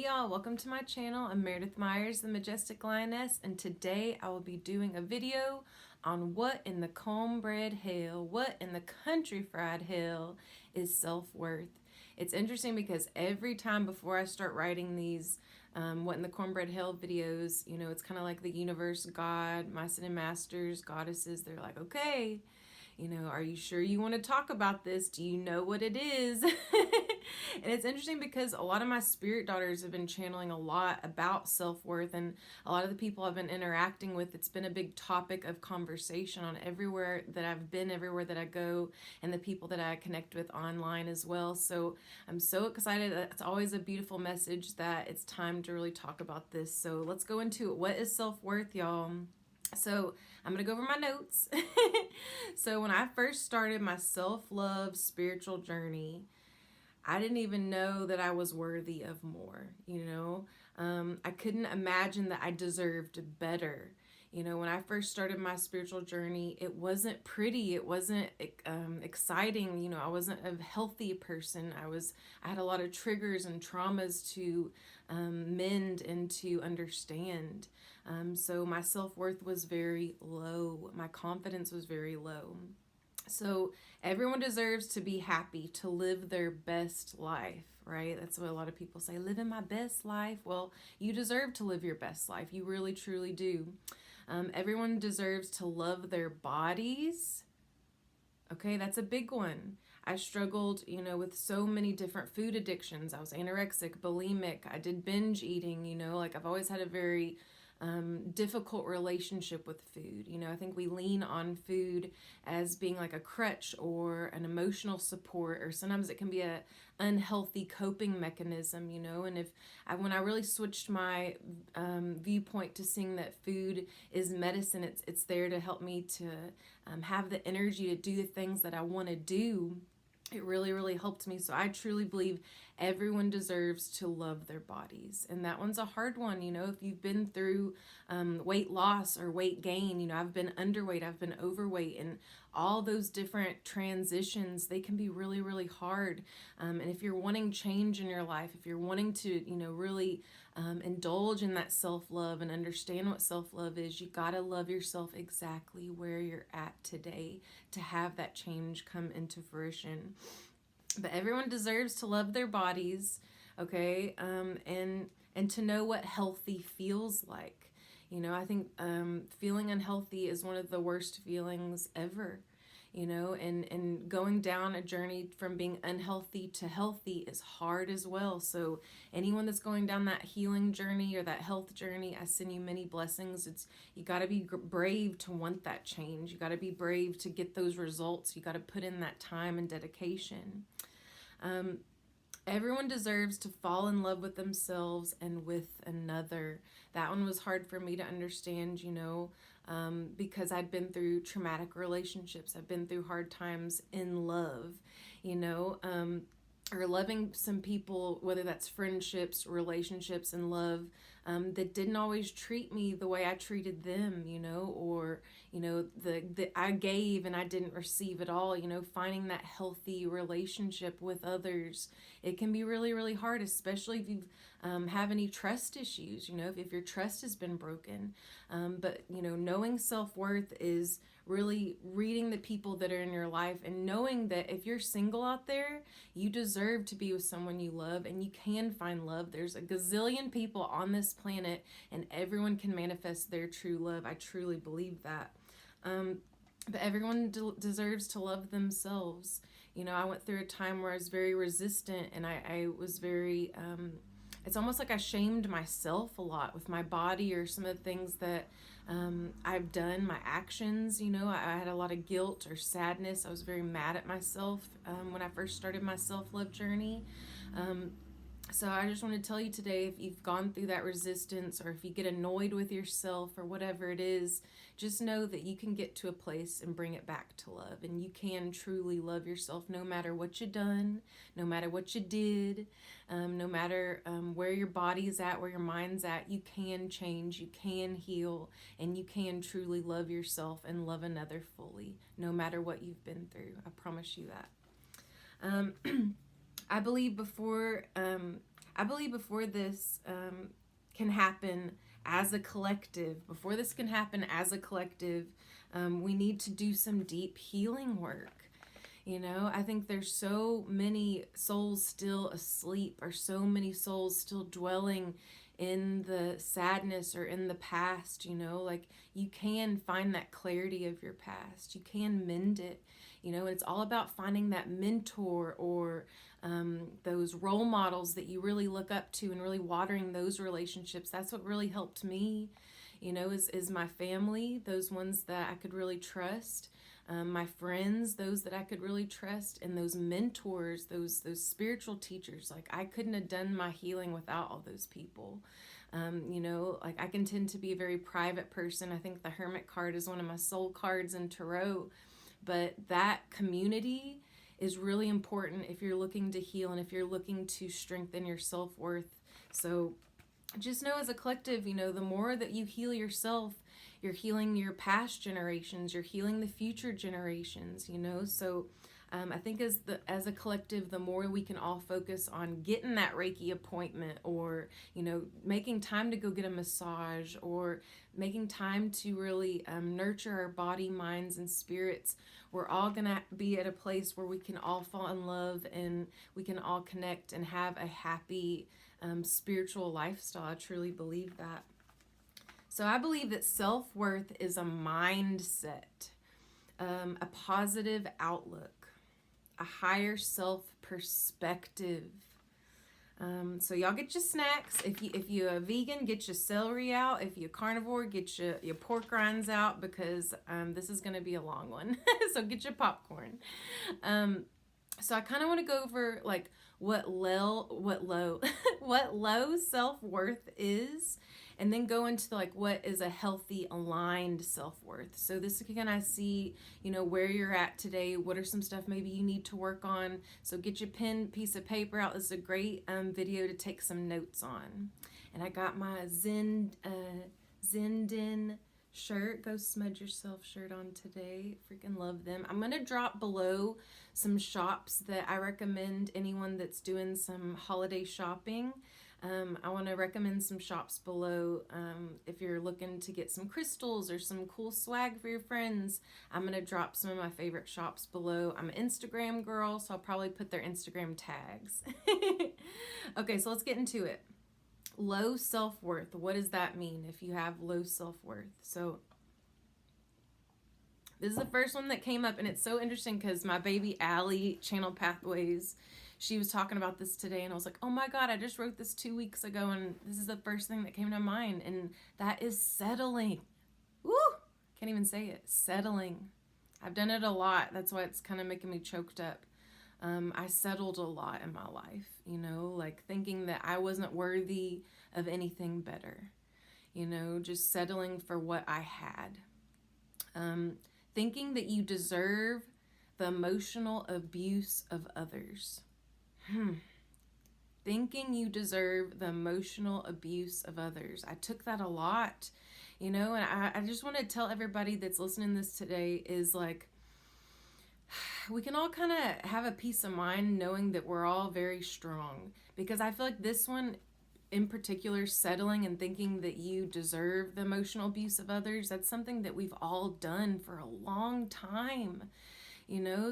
Hey y'all, welcome to my channel. I'm Meredith Myers, the Majestik Lioness, and today I will be doing a video on what in the cornbread hell, what in the country fried hell is self-worth. It's interesting because every time before I start writing these what in the cornbread hell videos, it's kind of like the universe, God, my ascended masters, goddesses, they're like, okay, are you sure you want to talk about this? Do you know what it is? And it's interesting because a lot of my spirit daughters have been channeling a lot about self-worth, and a lot of the people I've been interacting with, it's been a big topic of conversation on everywhere that I've been, everywhere that I go, and the people that I connect with online as well. So I'm so excited. It's always a beautiful message that it's time to really talk about this. So let's go into it. What is self-worth, y'all? So I'm going to go over my notes. So when I first started my self-love spiritual journey, I didn't even know that I was worthy of more. I couldn't imagine that I deserved better. When I first started my spiritual journey, it wasn't pretty. It wasn't exciting. I wasn't a healthy person. I had a lot of triggers and traumas to mend and to understand. So my self-worth was very low. My confidence was very low. So everyone deserves to be happy, to live their best life, right? That's what a lot of people say, living my best life. Well, you deserve to live your best life. You really, truly do. Everyone deserves to love their bodies. Okay, that's a big one. I struggled, with so many different food addictions. I was anorexic, bulimic. I did binge eating, I've always had a very difficult relationship with food. I think we lean on food as being like a crutch or an emotional support, or sometimes it can be a unhealthy coping mechanism, and when I really switched my viewpoint to seeing that food is medicine, it's there to help me to have the energy to do the things that I want to do. It really, really helped me. So I truly believe everyone deserves to love their bodies. And that one's a hard one. If you've been through weight loss or weight gain, I've been underweight, I've been overweight, and all those different transitions, they can be really, really hard. And if you're wanting change in your life, if you're wanting to, really indulge in that self-love and understand what self-love is, you got to love yourself exactly where you're at today to have that change come into fruition. But everyone deserves to love their bodies, okay, and to know what healthy feels like. I think feeling unhealthy is one of the worst feelings ever. And going down a journey from being unhealthy to healthy is hard as well. So anyone that's going down that healing journey or that health journey, I send you many blessings. You got to be brave to want that change. You got to be brave to get those results. You got to put in that time and dedication. Everyone deserves to fall in love with themselves and with another. That one was hard for me to understand, because I'd been through traumatic relationships. I've been through hard times in love, or loving some people, whether that's friendships, relationships, and love, that didn't always treat me the way I treated them, or, the I gave and I didn't receive at all, finding that healthy relationship with others. It can be really, really hard, especially if you have any trust issues, if your trust has been broken. But, knowing self-worth is really reading the people that are in your life and knowing that if you're single out there, you deserve to be with someone you love, and you can find love. There's a gazillion people on this planet, and everyone can manifest their true love. I truly believe that. But everyone deserves to love themselves. I went through a time where I was very resistant, and I was very, it's almost like I shamed myself a lot with my body or some of the things that I've done, my actions. I had a lot of guilt or sadness. I was very mad at myself when I first started my self-love journey. So I just want to tell you today, if you've gone through that resistance, or if you get annoyed with yourself or whatever it is, just know that you can get to a place and bring it back to love. And you can truly love yourself no matter what you've done, no matter what you did, no matter where your body's at, where your mind's at. You can change, you can heal, and you can truly love yourself and love another fully, no matter what you've been through. I promise you that. I believe before I believe before this can happen as a collective, we need to do some deep healing work. I think there's so many souls still asleep, or so many souls still dwelling in the sadness or in the past. Like, you can find that clarity of your past, you can mend it. And it's all about finding that mentor, or those role models that you really look up to, and really watering those relationships. That's what really helped me, is my family, those ones that I could really trust. My friends, those that I could really trust, and those mentors, those spiritual teachers. Like, I couldn't have done my healing without all those people. Like, I can tend to be a very private person. I think the Hermit card is one of my soul cards in Tarot, but that community is really important if you're looking to heal and if you're looking to strengthen your self-worth. So just know, as a collective, the more that you heal yourself, you're healing your past generations, you're healing the future generations. So I think as a collective, the more we can all focus on getting that Reiki appointment, or making time to go get a massage, or making time to really nurture our body, minds, and spirits, we're all gonna be at a place where we can all fall in love, and we can all connect and have a happy spiritual lifestyle. I truly believe that. So I believe that self-worth is a mindset, a positive outlook, a higher self perspective. So y'all get your snacks. If you're a vegan, get your celery out. If you're carnivore, get your pork rinds out, because this is going to be a long one. So get your popcorn. So I kind of want to go over like what low self-worth is, and then go into like what is a healthy, aligned self-worth. So this can I see, where you're at today. What are some stuff maybe you need to work on? So get your pen, piece of paper out. This is a great video to take some notes on. And I got my Zenden shirt, Go Smudge Yourself shirt on today. Freaking love them. I'm going to drop below some shops that I recommend anyone that's doing some holiday shopping. I want to recommend some shops below if you're looking to get some crystals or some cool swag for your friends. I'm going to drop some of my favorite shops below. I'm an Instagram girl, so I'll probably put their Instagram tags. Okay, so let's get into it. Low self-worth. What does that mean if you have low self-worth? So this is the first one that came up, and it's so interesting because my baby Allie, Channel Pathways, she was talking about this today, and I was like, oh my God, I just wrote this 2 weeks ago, and this is the first thing that came to mind, and that is settling. Woo! Can't even say it. Settling. I've done it a lot. That's why it's kind of making me choked up. I settled a lot in my life, like thinking that I wasn't worthy of anything better, just settling for what I had. Thinking that you deserve the emotional abuse of others. Thinking you deserve the emotional abuse of others. I took that a lot, and I just want to tell everybody that's listening to this today is like, we can all kind of have a peace of mind knowing that we're all very strong, because I feel like this one in particular, settling and thinking that you deserve the emotional abuse of others, that's something that we've all done for a long time,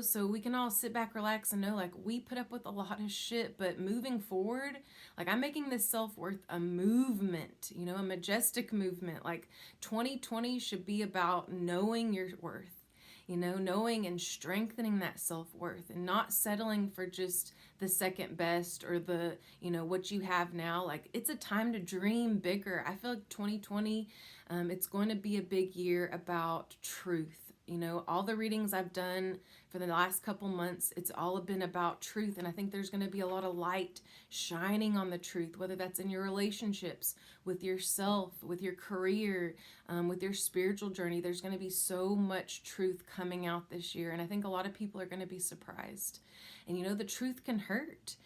so we can all sit back, relax, and know like we put up with a lot of shit, but moving forward, like I'm making this self-worth a movement, a majestic movement. Like 2020 should be about knowing your worth, knowing and strengthening that self-worth, and not settling for just the second best or the, what you have now. Like, it's a time to dream bigger. I feel like 2020, it's going to be a big year about truth. All the readings I've done for the last couple months, it's all been about truth. And I think there's going to be a lot of light shining on the truth, whether that's in your relationships, with yourself, with your career, with your spiritual journey. There's going to be so much truth coming out this year. And I think a lot of people are going to be surprised. And, the truth can hurt,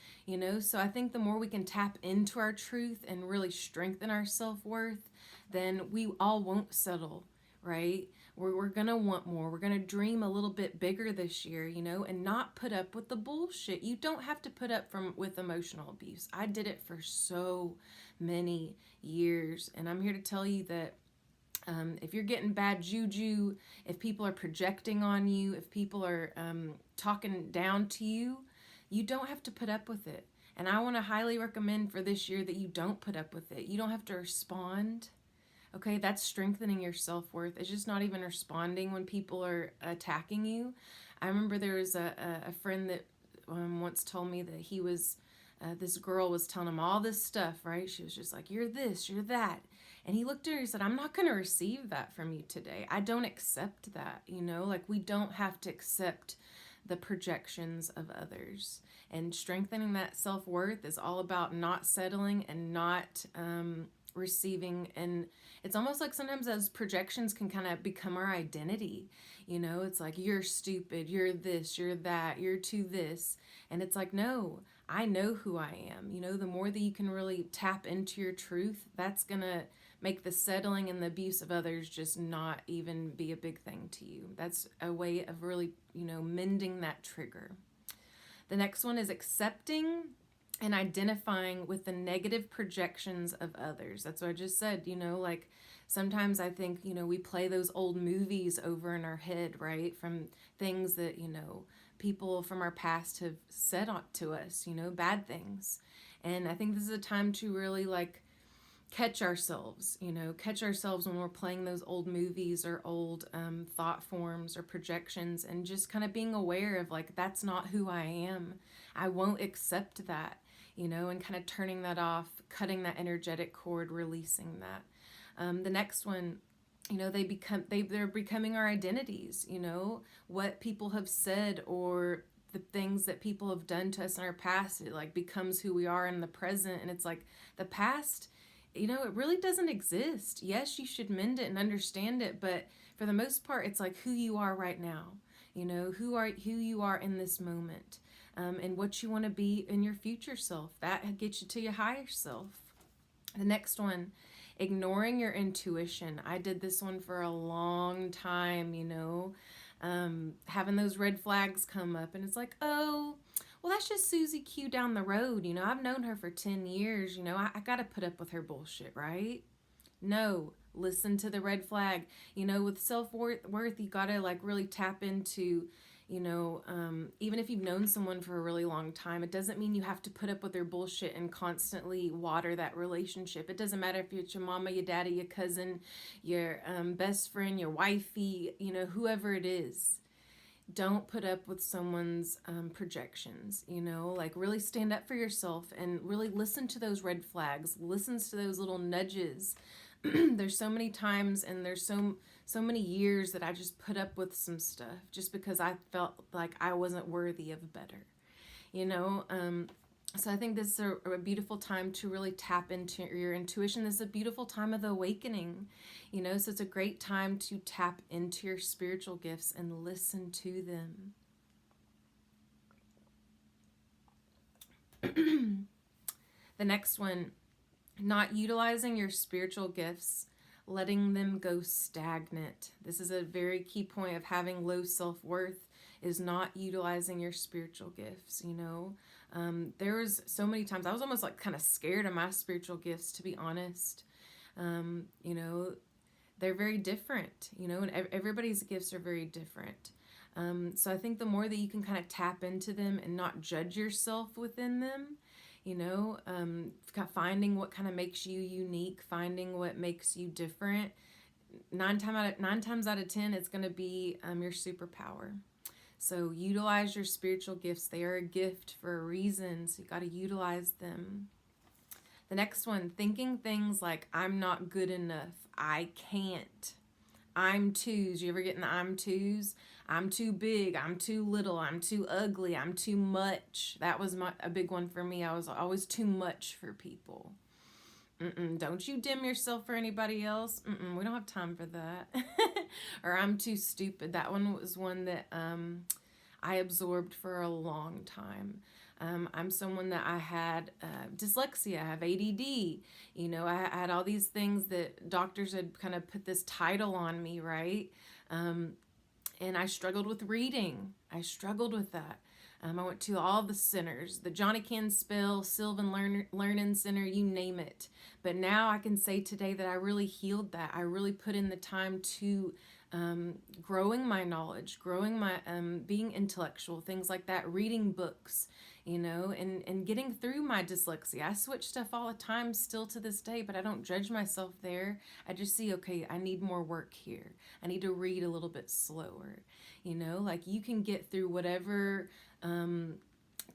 so I think the more we can tap into our truth and really strengthen our self-worth, then we all won't settle. right? We're going to want more. We're going to dream a little bit bigger this year, you know, and not put up with the bullshit. You don't have to put up with emotional abuse. I did it for so many years. And I'm here to tell you that if you're getting bad juju, if people are projecting on you, if people are talking down to you, you don't have to put up with it. And I want to highly recommend for this year that you don't put up with it. You don't have to respond. Okay, that's strengthening your self-worth. It's just not even responding when people are attacking you. I remember there was a friend that once told me that he was, this girl was telling him all this stuff, right? She was just like, you're this, you're that. And he looked at her and he said, I'm not going to receive that from you today. I don't accept that, you know? Like, we don't have to accept the projections of others. And strengthening that self-worth is all about not settling and not receiving. And it's almost like sometimes those projections can kind of become our identity. You know, it's like, you're stupid, you're this, you're that, you're to this. And it's like, no, I know who I am. You know, the more that you can really tap into your truth, that's going to make the settling and the abuse of others just not even be a big thing to you. That's a way of really, you know, mending that trigger. The next one is accepting and identifying with the negative projections of others. That's what I just said, you know, like sometimes I think, you know, we play those old movies over in our head, right? From things that, you know, people from our past have said to us, you know, bad things. And I think this is a time to really like catch ourselves, you know, catch ourselves when we're playing those old movies or old thought forms or projections, and just kind of being aware of like, that's not who I am. I won't accept that, you know, and kind of turning that off, cutting that energetic cord, releasing that. The next one, you know, they're becoming our identities, you know, what people have said or the things that people have done to us in our past, it like becomes who we are in the present. And it's like the past, you know, it really doesn't exist. Yes, you should mend it and understand it, but for the most part, it's like who you are right now. You know, who you are in this moment, and what you want to be in your future self. That gets you to your higher self. The next one, ignoring your intuition. I did this one for a long time, you know, having those red flags come up, and it's like, oh, well, that's just Susie Q down the road. You know, I've known her for 10 years. You know, I got to put up with her bullshit, right? No, listen to the red flag. You know, with self-worth, you got to like really tap into, you know, even if you've known someone for a really long time, it doesn't mean you have to put up with their bullshit and constantly water that relationship. It doesn't matter if it's your mama, your daddy, your cousin, your best friend, your wifey, you know, whoever it is. Don't put up with someone's projections, you know, like really stand up for yourself and really listen to those red flags, listen to those little nudges. There's so many times and there's so many years that I just put up with some stuff just because I felt like I wasn't worthy of better, you know. So I think this is a beautiful time to really tap into your intuition. This is a beautiful time of the awakening, you know, so it's a great time to tap into your spiritual gifts and listen to them. The next one, not utilizing your spiritual gifts, letting them go stagnant. This is a very key point of having low self-worth, is not utilizing your spiritual gifts, you know. There was so many times I was almost like kind of scared of my spiritual gifts, to be honest. You know, they're very different, you know, and everybody's gifts are very different. So I think the more that you can kind of tap into them and not judge yourself within them, you know, finding what kind of makes you unique, finding what makes you different, nine times out of 10, it's going to be your superpower. So utilize your spiritual gifts. They are a gift for a reason, so you got to utilize them. The next one, thinking things like, I'm not good enough, I can't, I'm twos. You ever get in the I'm twos? I'm too big, I'm too little, I'm too ugly, I'm too much. That was a big one for me. I was always too much for people. Don't you dim yourself for anybody else. We don't have time for that. Or I'm too stupid. That one was one that I absorbed for a long time. I'm someone that I had dyslexia, I have ADD. You know, I had all these things that doctors had kind of put this title on me, right? And I struggled with reading. I struggled with that. I went to all the centers, the Johnny Can Spell, Sylvan Learning Center, you name it. But now I can say today that I really healed that. I really put in the time to growing my knowledge, growing my being intellectual, things like that, reading books, you know, and getting through my dyslexia. I switch stuff all the time still to this day, but I don't judge myself there. I just see, okay, I need more work here. I need to read a little bit slower. You know, like you can get through whatever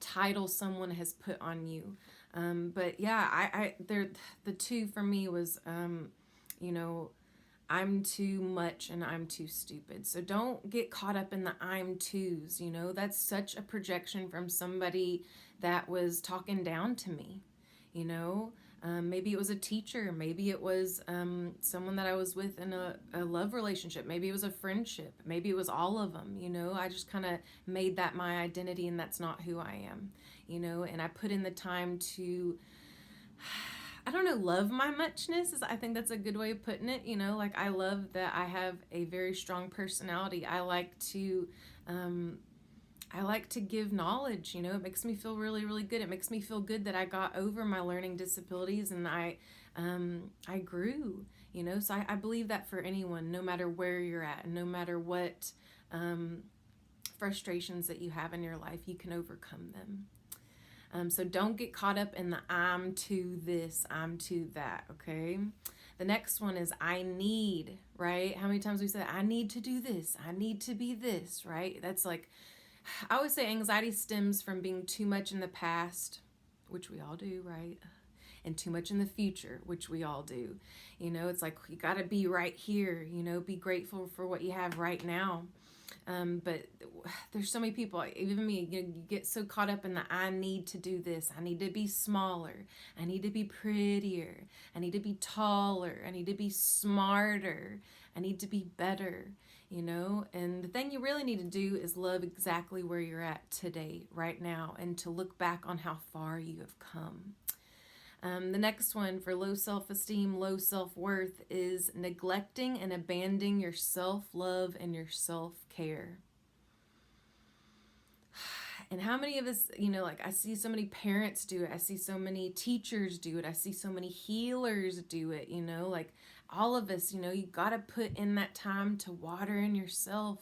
title someone has put on you. But yeah, the two for me was, you know, I'm too much and I'm too stupid. So don't get caught up in the I'm to's, you know, that's such a projection from somebody that was talking down to me, you know. Maybe it was a teacher, maybe it was someone that I was with in a love relationship, maybe it was a friendship, maybe it was all of them, you know. I just kind of made that my identity, and that's not who I am, you know. And I put in the time to, I don't know, love my muchness is, I think that's a good way of putting it, you know. Like I love that I have a very strong personality. I like to give knowledge, you know. It makes me feel really, really good. It makes me feel good that I got over my learning disabilities and I grew, you know. So I believe that for anyone, no matter where you're at, no matter what frustrations that you have in your life, you can overcome them. So don't get caught up in the I'm to this, I'm to that, okay? The next one is I need, right? How many times we say I need to do this, I need to be this, right? That's like, I always say anxiety stems from being too much in the past, which we all do, right? And too much in the future, which we all do. You know, it's like you got to be right here, you know, be grateful for what you have right now. But there's so many people, even me, you get so caught up in the I need to do this, I need to be smaller, I need to be prettier, I need to be taller, I need to be smarter, I need to be better, you know. And the thing you really need to do is love exactly where you're at today, right now, and to look back on how far you have come. The next one for low self-esteem, low self-worth is neglecting and abandoning your self-love and your self-care. And how many of us, you know, like I see so many parents do it. I see so many teachers do it. I see so many healers do it, you know, like all of us, you know, you got to put in that time to water in yourself.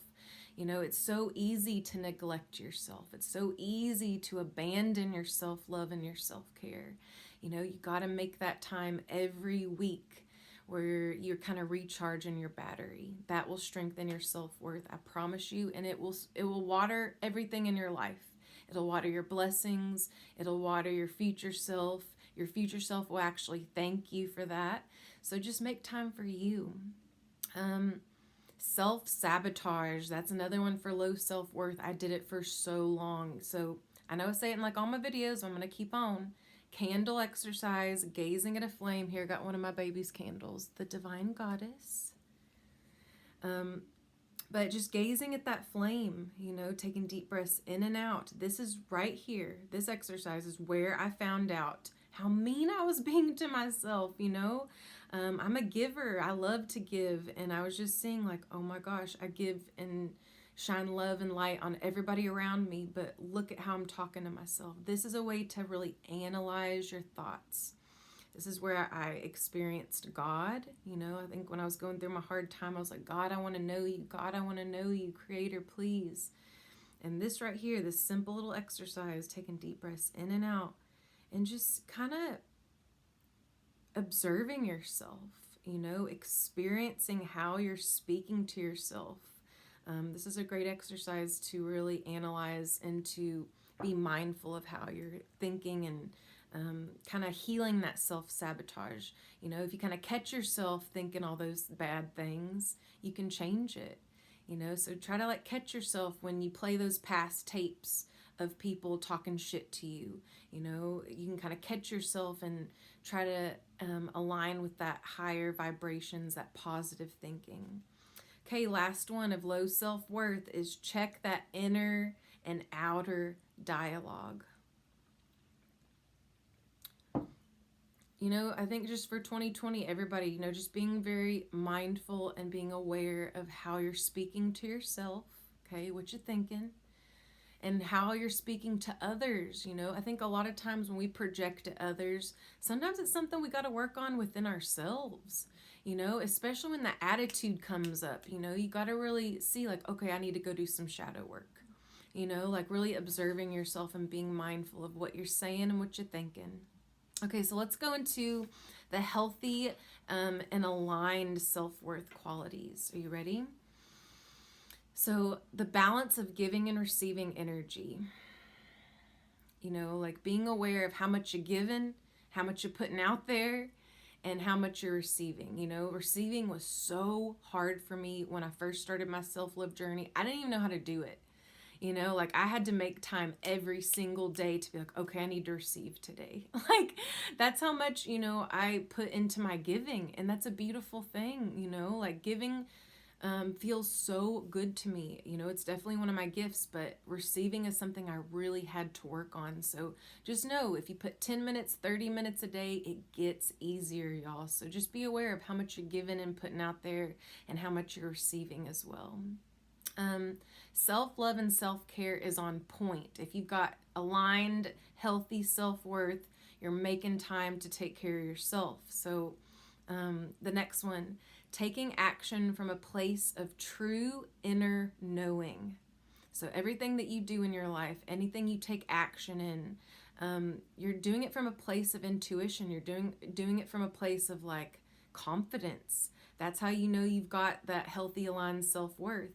You know, it's so easy to neglect yourself. It's so easy to abandon your self-love and your self-care. You know, you got to make that time every week where you're kind of recharging your battery. That will strengthen your self-worth, I promise you, and it will water everything in your life. It'll water your blessings. It'll water your future self. Your future self will actually thank you for that. So just make time for you. Self-sabotage, that's another one for low self-worth. I did it for so long. So I know I say it in like all my videos, I'm going to keep on. Candle exercise, gazing at a flame. Here, I got one of my baby's candles, the Divine Goddess. But just gazing at that flame, you know, taking deep breaths in and out. This is right here. This exercise is where I found out how mean I was being to myself, you know. I'm a giver. I love to give. And I was just seeing like, oh my gosh, I give and shine love and light on everybody around me, but look at how I'm talking to myself. This is a way to really analyze your thoughts. This is where I experienced God. You know, I think when I was going through my hard time, I was like, God, I want to know you. God, I want to know you. Creator, please. And this right here, this simple little exercise, taking deep breaths in and out, and just kind of observing yourself, you know, experiencing how you're speaking to yourself. This is a great exercise to really analyze and to be mindful of how you're thinking and kind of healing that self-sabotage. You know, if you kind of catch yourself thinking all those bad things, you can change it. You know, so try to like catch yourself when you play those past tapes of people talking shit to you. You know, you can kind of catch yourself and try to align with that higher vibrations, that positive thinking. Okay, last one of low self-worth is check that inner and outer dialogue. You know, I think just for 2020, everybody, you know, just being very mindful and being aware of how you're speaking to yourself, okay, what you're thinking, and how you're speaking to others. You know, I think a lot of times when we project to others, sometimes it's something we got to work on within ourselves, you know, especially when the attitude comes up. You know, you got to really see, like, okay, I need to go do some shadow work. You know, like really observing yourself and being mindful of what you're saying and what you're thinking. Okay, so let's go into the healthy and aligned self-worth qualities. Are you ready? So, the balance of giving and receiving energy. You know, like being aware of how much you're giving, how much you're putting out there, and how much you're receiving. You know, receiving was so hard for me when I first started my self-love journey. I didn't even know how to do it. You know, like I had to make time every single day to be like, okay, I need to receive today. Like, that's how much, you know, I put into my giving. And that's a beautiful thing, you know, like giving feels so good to me. You know, it's definitely one of my gifts, but receiving is something I really had to work on. So just know if you put 10 minutes, 30 minutes a day, it gets easier, y'all. So just be aware of how much you're giving and putting out there and how much you're receiving as well. Self-love and self-care is on point. If you've got aligned, healthy self-worth, you're making time to take care of yourself. So the next one, taking action from a place of true inner knowing. So everything that you do in your life, anything you take action in, you're doing it from a place of intuition. You're doing it from a place of like confidence. That's how you know you've got that healthy aligned self-worth.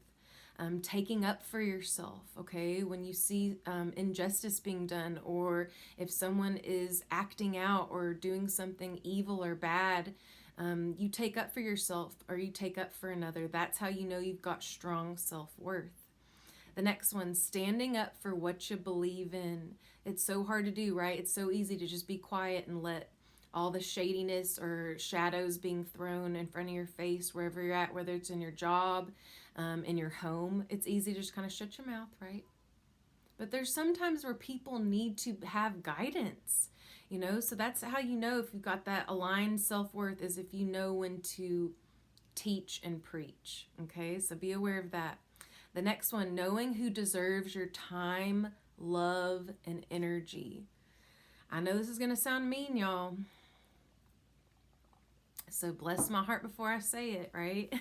Taking up for yourself, okay? When you see injustice being done, or if someone is acting out or doing something evil or bad, you take up for yourself or you take up for another. That's how you know you've got strong self-worth. The next one, standing up for what you believe in. It's so hard to do, right? It's so easy to just be quiet and let all the shadiness or shadows being thrown in front of your face wherever you're at, whether it's in your job, in your home. It's easy to just kind of shut your mouth, right? But there's sometimes where people need to have guidance, you know? So that's how you know if you've got that aligned self-worth, is if you know when to teach and preach, okay? So be aware of that. The next one, knowing who deserves your time, love, and energy. I know this is going to sound mean, y'all. So bless my heart before I say it, right?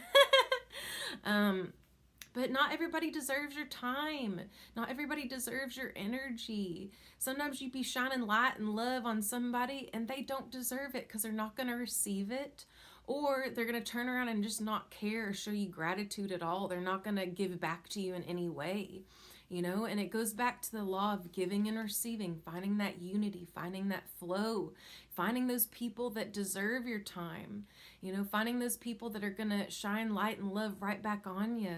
But not everybody deserves your time. Not everybody deserves your energy. Sometimes you be shining light and love on somebody and they don't deserve it because they're not going to receive it. Or they're going to turn around and just not care or show you gratitude at all. They're not going to give back to you in any way. You know, and it goes back to the law of giving and receiving, finding that unity, finding that flow, finding those people that deserve your time, you know, finding those people that are going to shine light and love right back on you.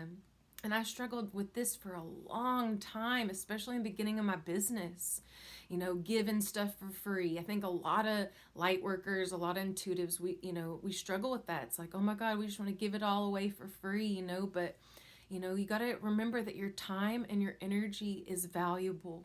And I struggled with this for a long time, especially in the beginning of my business, you know, giving stuff for free. I think a lot of light workers, a lot of intuitives, we struggle with that. It's like, oh my God, we just want to give it all away for free, you know, but you know, you got to remember that your time and your energy is valuable.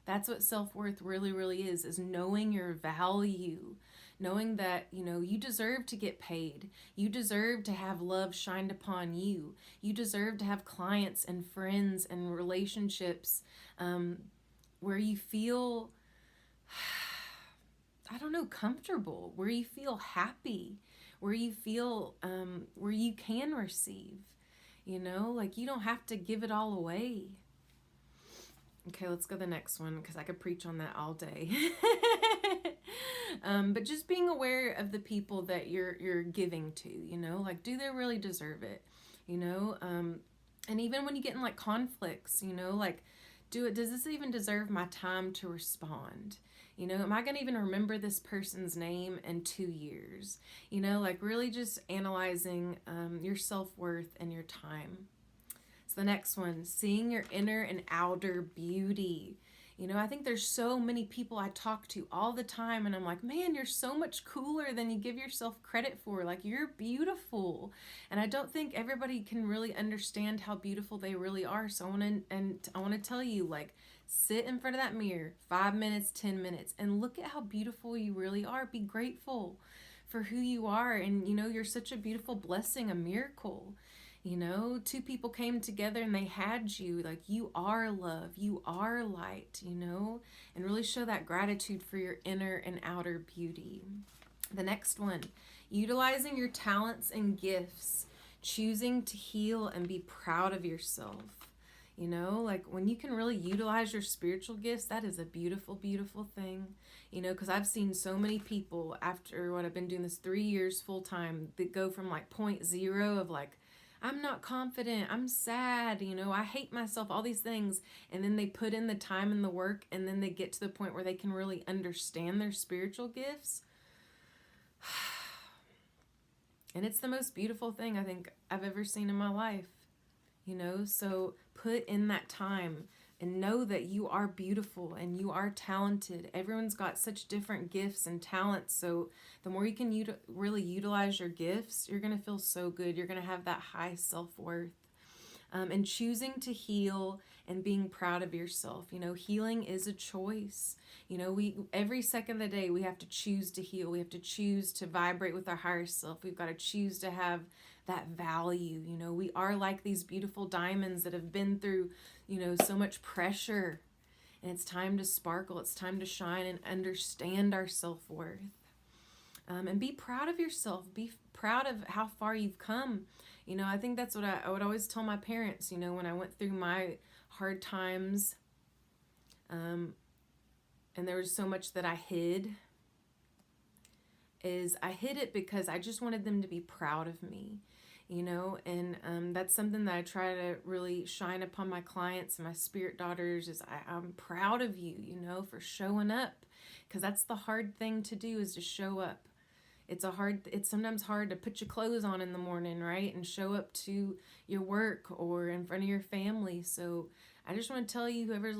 That's what self-worth really, really is knowing your value, knowing that, you know, you deserve to get paid. You deserve to have love shined upon you. You deserve to have clients and friends and relationships where you feel, I don't know, comfortable, where you feel happy, where you feel, where you can receive. You know, like you don't have to give it all away. Okay, let's go to the next one because I could preach on that all day. But just being aware of the people that you're giving to, you know, like do they really deserve it? You know, and even when you get in like conflicts, you know, like does this even deserve my time to respond? You know, am I going to even remember this person's name in 2 years? You know, like really just analyzing your self-worth and your time. So the next one, seeing your inner and outer beauty. You know, I think there's so many people I talk to all the time and I'm like, man, you're so much cooler than you give yourself credit for. Like, you're beautiful. And I don't think everybody can really understand how beautiful they really are. So I want to tell you, like, Sit in front of that mirror 5 minutes, 10 minutes, and look at how beautiful you really are. Be grateful for who you are. And, you're such a beautiful blessing, a miracle. Two people came together and they had you. Like, you are love, you are light, and really show that gratitude for your inner and outer beauty. The next one, utilizing your talents and gifts, choosing to heal and be proud of yourself. Like when you can really utilize your spiritual gifts, that is a beautiful, beautiful thing. Because I've seen so many people after what I've been doing this 3 years full time that go from like 0 of like, I'm not confident, I'm sad, I hate myself, all these things. And then they put in the time and the work, and then they get to the point where they can really understand their spiritual gifts. And it's the most beautiful thing I think I've ever seen in my life. So put in that time and know that you are beautiful and you are talented. Everyone's got such different gifts and talents. So the more you can really utilize your gifts, you're going to feel so good. You're going to have that high self-worth. And choosing to heal and being proud of yourself. Healing is a choice. We every second of the day, we have to choose to heal. We have to choose to vibrate with our higher self. We've got to choose to have that value. We are like these beautiful diamonds that have been through, so much pressure. And it's time to sparkle. It's time to shine and understand our self-worth. And be proud of yourself. Be proud of how far you've come. I think that's what I would always tell my parents, when I went through my hard times, and there was so much that I hid, is I hid it because I just wanted them to be proud of me, and that's something that I try to really shine upon my clients and my spirit daughters is I'm proud of you, for showing up, because that's the hard thing to do, is to show up. It's sometimes hard to put your clothes on in the morning, right? And show up to your work or in front of your family. So I just want to tell you, whoever's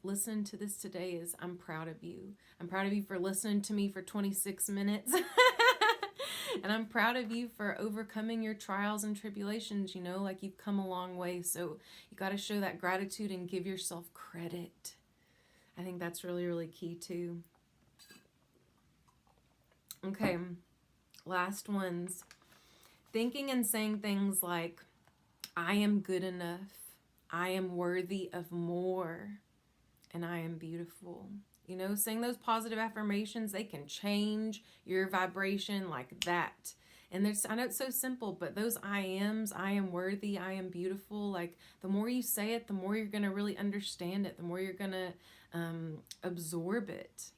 listening to this today, is I'm proud of you. I'm proud of you for listening to me for 26 minutes. And I'm proud of you for overcoming your trials and tribulations, like you've come a long way. So you got to show that gratitude and give yourself credit. I think that's really, really key too. Okay, last ones. Thinking and saying things like, I am good enough, I am worthy of more, and I am beautiful. Saying those positive affirmations, they can change your vibration like that. And I know it's so simple, but those I am worthy, I am beautiful, like the more you say it, the more you're going to really understand it, the more you're going to absorb it,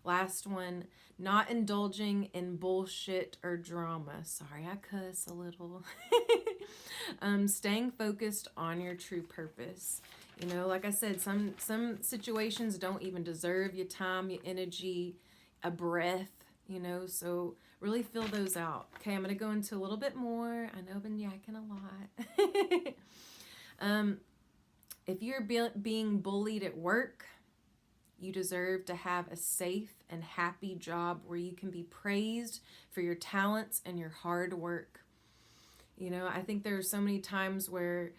Last one, not indulging in bullshit or drama. Sorry, I cuss a little. Staying focused on your true purpose. Like I said, some situations don't even deserve your time, your energy, a breath, so really fill those out. Okay, I'm going to go into a little bit more. I know I've been yakking a lot. If you're being bullied at work, you deserve to have a safe and happy job where you can be praised for your talents and your hard work. I think there are so many times where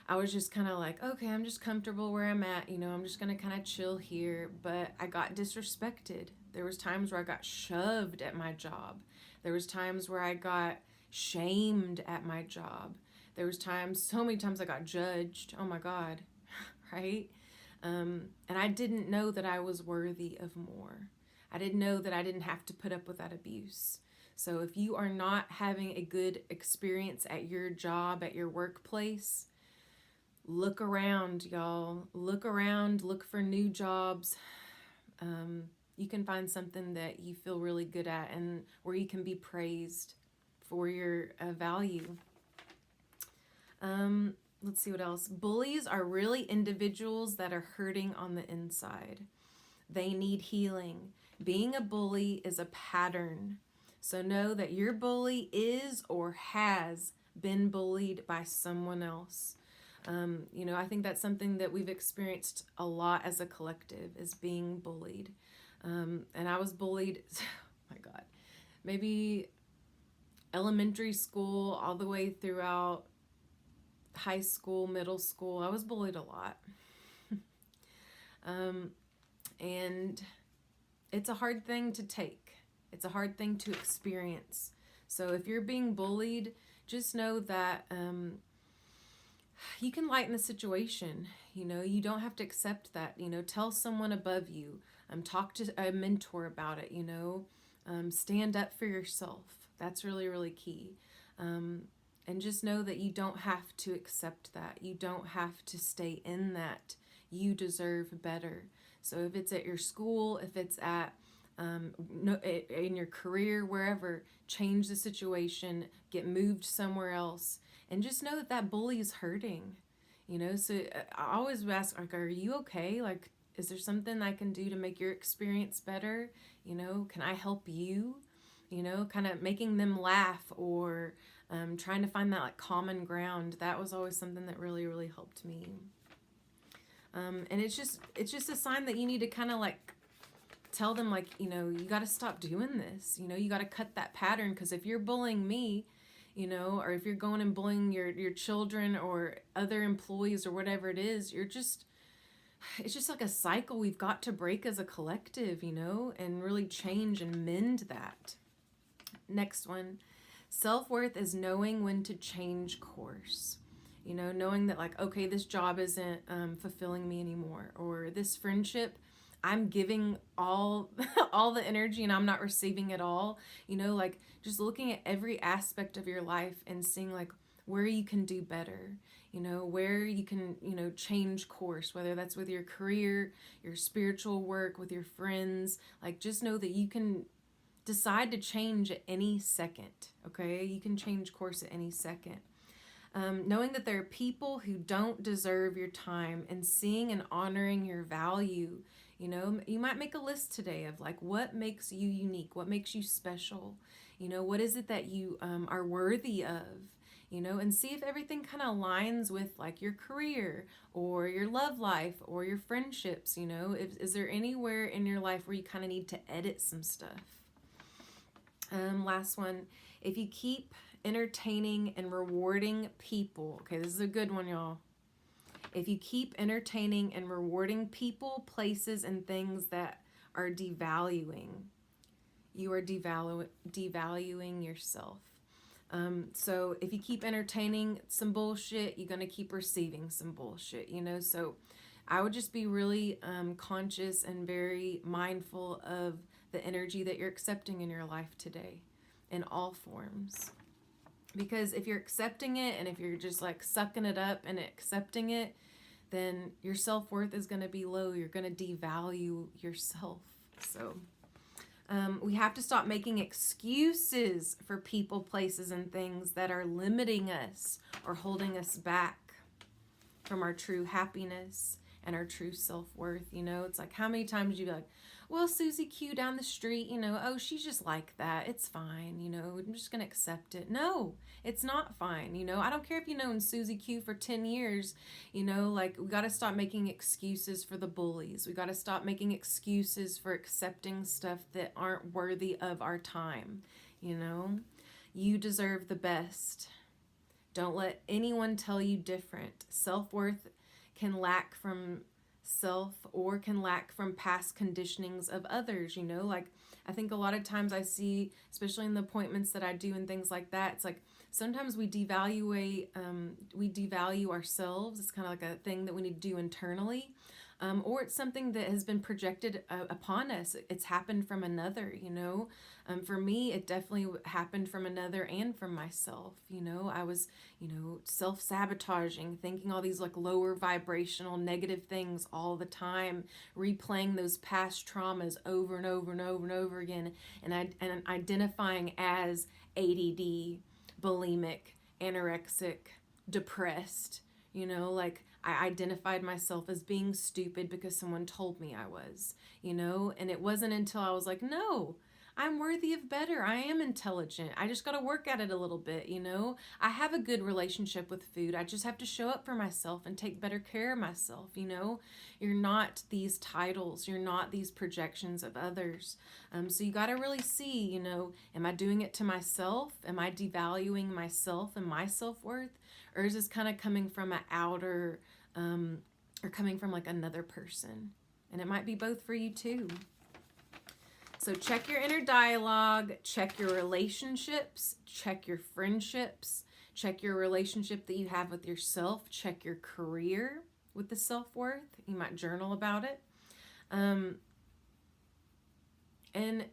I was just kind of like, okay, I'm just comfortable where I'm at. I'm just going to kind of chill here. But I got disrespected. There was times where I got shoved at my job. There was times where I got shamed at my job. There was so many times I got judged. Oh my God, right? And I didn't know that I was worthy of more. I didn't know that I didn't have to put up with that abuse. So if you are not having a good experience at your job, at your workplace, look around, y'all. Look around, look for new jobs. You can find something that you feel really good at and where you can be praised for your value. Let's see what else. Bullies are really individuals that are hurting on the inside. They need healing. Being a bully is a pattern. So know that your bully is or has been bullied by someone else. I think that's something that we've experienced a lot as a collective, is being bullied. And I was bullied, oh my God, maybe elementary school all the way throughout high school, middle school. I was bullied a lot. And it's a hard thing to take. It's a hard thing to experience. So if you're being bullied, just know that you can lighten the situation. You don't have to accept that. Tell someone above you. Talk to a mentor about it. Stand up for yourself. That's really, really key. And just know that you don't have to accept that. You don't have to stay in that. You deserve better. So if it's at your school, if it's at in your career, wherever, change the situation, get moved somewhere else, and just know that that bully is hurting. So I always ask, like, are you okay? Like, is there something I can do to make your experience better? Can I help you? Kind of making them laugh, or trying to find that like common ground. That was always something that really, really helped me. And it's just a sign that you need to kind of like tell them, like, you got to stop doing this. You got to cut that pattern, because if you're bullying me, or if you're going and bullying your children or other employees or whatever it is, it's just like a cycle we've got to break as a collective, and really change and mend that. Next one, self-worth is knowing when to change course. Knowing that, like, okay, this job isn't fulfilling me anymore, or this friendship, I'm giving all all the energy and I'm not receiving it all. Like, just looking at every aspect of your life and seeing like where you can do better, where you can, change course, whether that's with your career, your spiritual work, with your friends. Like, just know that you can decide to change at any second, okay? You can change course at any second. Knowing that there are people who don't deserve your time, and seeing and honoring your value. You might make a list today of like what makes you unique, what makes you special, what is it that you are worthy of, and see if everything kind of aligns with like your career or your love life or your friendships. Is there anywhere in your life where you kind of need to edit some stuff? Last one, if you keep entertaining and rewarding people, okay, this is a good one, y'all. If you keep entertaining and rewarding people, places, and things that are devaluing, you are devaluing yourself. So if you keep entertaining some bullshit, you're going to keep receiving some bullshit, So I would just be really conscious and very mindful of the energy that you're accepting in your life today, in all forms. Because if you're accepting it, and if you're just like sucking it up and accepting it, then your self-worth is going to be low. You're going to devalue yourself. So we have to stop making excuses for people, places, and things that are limiting us or holding us back from our true happiness and our true self-worth. It's like, how many times you be like, well, Susie Q down the street, oh, she's just like that. It's fine. I'm just going to accept it. No, it's not fine. I don't care if you've known Susie Q for 10 years, like, we got to stop making excuses for the bullies. We got to stop making excuses for accepting stuff that aren't worthy of our time. You deserve the best. Don't let anyone tell you different. Self-worth can lack from self, or can lack from past conditionings of others. Like, I think a lot of times I see, especially in the appointments that I do and things like that, it's like sometimes we devalue ourselves. It's kind of like a thing that we need to do internally, or it's something that has been projected upon us. It's happened from another. For me, it definitely happened from another and from myself. I was, self-sabotaging, thinking all these like lower vibrational negative things all the time, replaying those past traumas over and over and over and over again, and identifying as ADD, bulimic, anorexic, depressed. Like, I identified myself as being stupid because someone told me I was, and it wasn't until I was like, no, I'm worthy of better. I am intelligent. I just got to work at it a little bit, I have a good relationship with food. I just have to show up for myself and take better care of myself, You're not these titles. You're not these projections of others. So you got to really see, am I doing it to myself? Am I devaluing myself and my self-worth? Or is this kind of coming from an outer, or coming from like another person? And it might be both for you too. So check your inner dialogue, check your relationships, check your friendships, check your relationship that you have with yourself, check your career with the self-worth. You might journal about it. And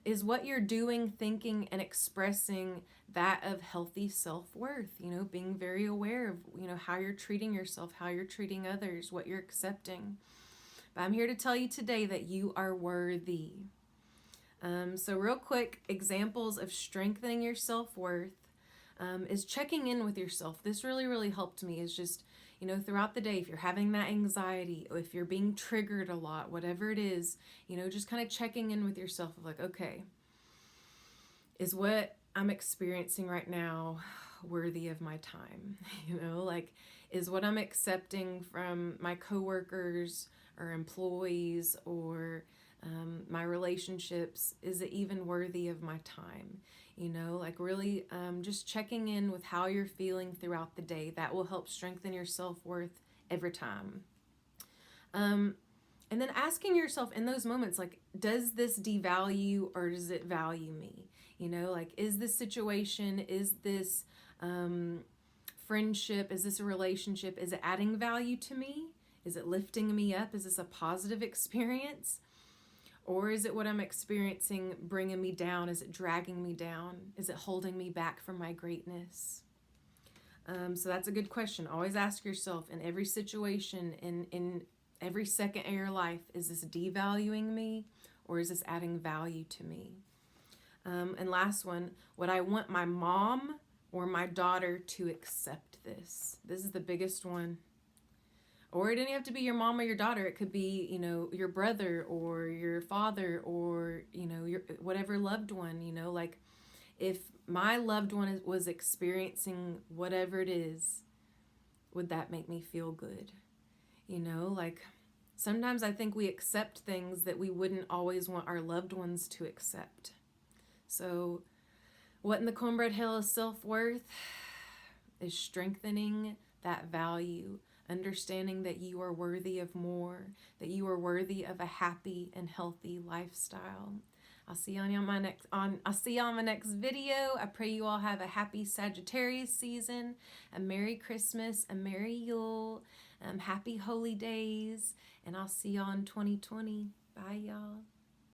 is what you're doing, thinking, and expressing that of healthy self-worth? You know, being very aware of, you know, how you're treating yourself, how you're treating others, what you're accepting. But I'm here to tell you today that you are worthy. So real quick, examples of strengthening your self-worth is checking in with yourself. This really, really helped me, is just, you know, throughout the day, if you're having that anxiety, or if you're being triggered a lot, whatever it is, you know, just kind of checking in with yourself of like, okay, is what I'm experiencing right now worthy of my time? You know, like, is what I'm accepting from my coworkers or employees or my relationships, is it even worthy of my time? You know, like really just checking in with how you're feeling throughout the day. That will help strengthen your self-worth every time. And then asking yourself in those moments, like, does this devalue or does it value me? You know, like, is this situation, is this friendship, is this a relationship, is it adding value to me? Is it lifting me up? Is this a positive experience? Or is it what I'm experiencing bringing me down? Is it dragging me down? Is it holding me back from my greatness? So that's a good question. Always ask yourself in every situation, in every second of your life, is this devaluing me or is this adding value to me? And last one, would I want my mom or my daughter to accept this? This is the biggest one. Or it didn't have to be your mom or your daughter. It could be, you know, your brother or your father or, you know, your whatever loved one, you know, like if my loved one was experiencing whatever it is, would that make me feel good? You know, like sometimes I think we accept things that we wouldn't always want our loved ones to accept. So what in the Cornbread Hill is self-worth is strengthening that value, understanding that you are worthy of more, that you are worthy of a happy and healthy lifestyle. I'll see you on my next video. I pray you all have a happy Sagittarius season, a Merry Christmas, a Merry Yule, happy Holydays, and I'll see y'all in 2020. Bye, y'all.